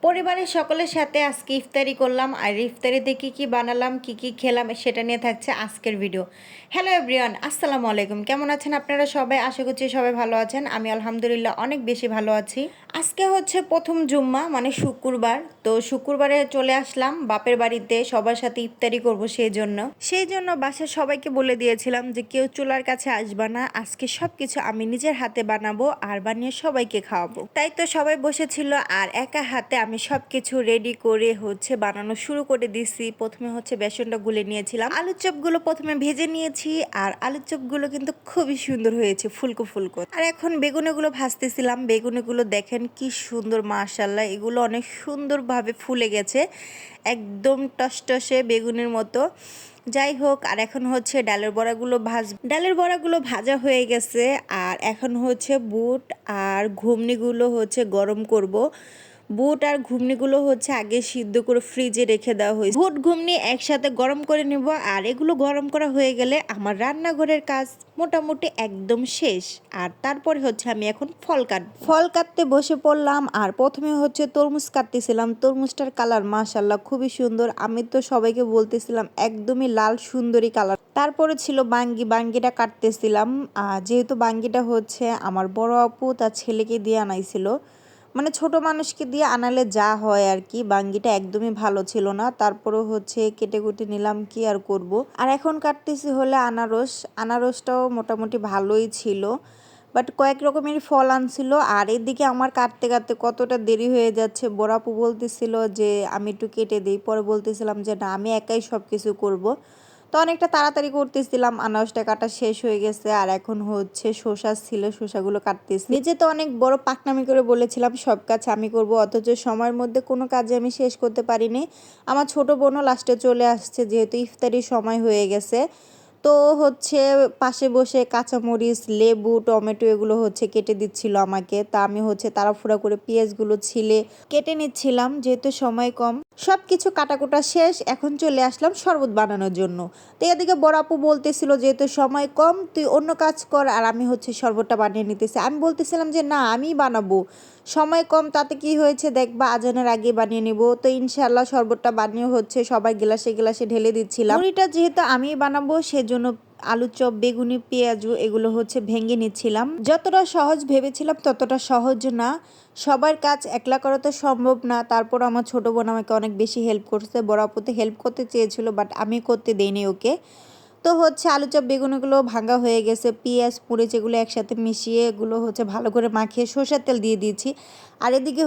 পরিবারের সকলের সাথে আজকে ইফতারি করলাম আর ইফতারিতে কী কী বানালাম কী কী খেলাম সেটা নিয়ে থাকছে আজকের ভিডিও। হ্যালো এভরিওয়ান, আসসালামু আলাইকুম। কেমন আছেন আপনারা সবাই? আশা করছি সবাই ভালো আছেন। আমি আলহামদুলিল্লাহ অনেক বেশি ভালো আছি। আজকে হচ্ছে প্রথম জুম্মা মানে শুক্রবার। তো শুক্রবারে চলে আসলাম বাপের বাড়িতে সবার সাথে ইফতারি করব সেই জন্য বাসার সবাইকে বলে দিয়েছিলাম যে কেউ চুলার কাছে আসবা না, আজকে সব কিছু আমি নিজের হাতে বানাবো আর বানিয়ে সবাইকে খাওয়াবো। তাই তো সবাই বসেছিল আর একা হাতে আমি সব কিছু রেডি করে বানানো শুরু করে দিছি। প্রথমে বেসনটা গুলে নিয়েছিলাম, আলুর চপগুলো প্রথমে ভেজে নিয়েছি আর আলুর চপগুলো কিন্তু খুবই সুন্দর হয়েছে, ফুলকো ফুলকো। আর এখন বেগুনিগুলো ভাজতেছিলাম। বেগুনিগুলো দেখেন কি সুন্দর, মাশাআল্লাহ, এগুলো অনেক সুন্দরভাবে ফুলে গেছে, একদম টসটসে বেগুনের মতো। যাই হোক, আর এখন ডালের বড়াগুলো ভাজা হয়ে গেছে। আর এখন বুট আর ঘুগনিগুলো গরম করব। বুট আর ঘুগনিগুলো আগে সিদ্ধ করে ফ্রিজে রেখে দেওয়া হয়েছে। বুট ঘুগনি একসাথে গরম করে নেব। আর এগুলো গরম করা হয়ে গেলে আমার রান্নাঘরের কাজ মোটামুটি একদম শেষ। আর তারপরে আমি এখন ফল কাটতে বসে পড়লাম। আর প্রথমে তরমুজ কাটতেছিলাম। তরমুজটার কালার মাশাআল্লাহ খুবই সুন্দর। আমি তো সবাইকে বলতেছিলাম একদমই লাল সুন্দরী কালার। তারপরে ছিল বাঙ্গিটা কাটতেছিলাম। যেহেতু বাঙ্গিটা আমার বড় আপু তার ছেলেকে দিয়ে আনাইছিল, মানে ছোট মানুষকে দিয়ে আনালে যা হয় আর কি। বাঙ্গিটা একদমই ভালো ছিল না, তারপরে কেটে কুটে নিলাম, কি আর করব। আর এখন কাটতেছি আনারসটাও মোটামুটি ভালোই ছিল, বাট কয়েক রকমের ফল আনছিল। আর এদিকে আমার কাটতে কাটতে কতটা দেরি হয়ে যাচ্ছে। বড় আপু বলতেছিল যে আমি একটু কেটে দিই, পরে বলতেছিলাম যে না, আমি একাই সব কিছু করবো। তো অনেকটা তাড়াতাড়ি করতেছিলাম, আনারসটা কাটা শেষ হয়ে গেছে। আর এখন শসা ছিল, শসাগুলো কাটতেছি। নিজে তো অনেক বড় পাকনামি করে বলেছিলাম সব কাজ আমি করব, অথচ সময়ের মধ্যে কোনো কাজে আমি শেষ করতে পারিনি। আমার ছোট বোনও লাস্টে চলে আসছে, যেহেতু ইফতারির সময় হয়ে গেছে। তো পাশে বসে কাঁচামরিচ, লেবু, টমেটো এগুলো কেটে দিচ্ছিল আমাকে। তা আমি তাড়াহুড়া করে পেঁয়াজগুলো ছিলে কেটে নিচ্ছিলাম, যেহেতু সময় কম। সব কিছু কাটাকুটা শেষ, এখন চলে আসলাম শরবত বানানোর জন্য। তো এদিকে বড় আপু বলতেছিল যেহেতু সময় কম তুই অন্য কাজ কর, আর আমি শরবতটা বানিয়ে নিতেছি। আমি বলতেছিলাম যে না, আমিই বানাবো, সময় কম, তাতে কি হয়েছে, দেখবা আজানের আগে বানিয়ে নিব। তো ইনশাআল্লাহ শরবতটা বানিয়ে সবাই গ্লাসে গ্লাসে ঢেলে দিচ্ছিলাম। মুড়িটা যেহেতু আমিই বানাবো সেজন্য আলু চপ, বেগুনি, পেঁয়াজু এগুলো ভেঙে নিচ্ছিলাম। যতটা সহজ ভেবেছিলাম ততটা সহজ না, সবার কাজ একলা করা তো সম্ভব না। তারপর আমার ছোট বোন আমাকে অনেক বেশি হেল্প করছে। বড় আপুতে হেল্প করতে চেয়েছিল, বাট আমি করতে দেইনি ওকে। তো আলু চপ বেগুনগুলো ভাঙা হয়ে গেছে, পেঁয়াজ মরিচ এগুলো একসাথে মিশিয়ে এগুলো ভালো করে মাখিয়ে সরষের তেল দিয়ে দিয়েছি। আর এদিকে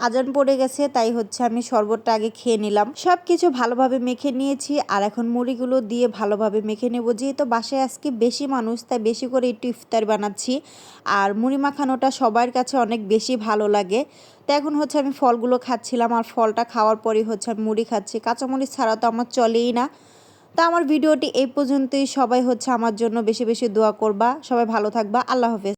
আজান পড়ে গেছে, তাই আমি শরবতটা আগে খেয়ে নিলাম। সব কিছু ভালোভাবে মেখে নিয়েছি, আর এখন মুড়িগুলো দিয়ে ভালোভাবে মেখে নেব। যেহেতু বাসায় আজকে বেশি মানুষ, তাই বেশি করে একটু ইফতার বানাচ্ছি। আর মুড়ি মাখানোটা সবার কাছে অনেক বেশি ভালো লাগে। তো এখন আমি ফলগুলো খাচ্ছিলাম, আর ফলটা খাওয়ার পরেই আমি মুড়ি খাচ্ছি। কাঁচামরিচ ছাড়া তো আমার চলেই না। তা আমার ভিডিওটি এই পর্যন্তই। সবাই আমার জন্য বেশি বেশি দোয়া করবা। সবাই ভালো থাকবা। আল্লাহ হাফেজ।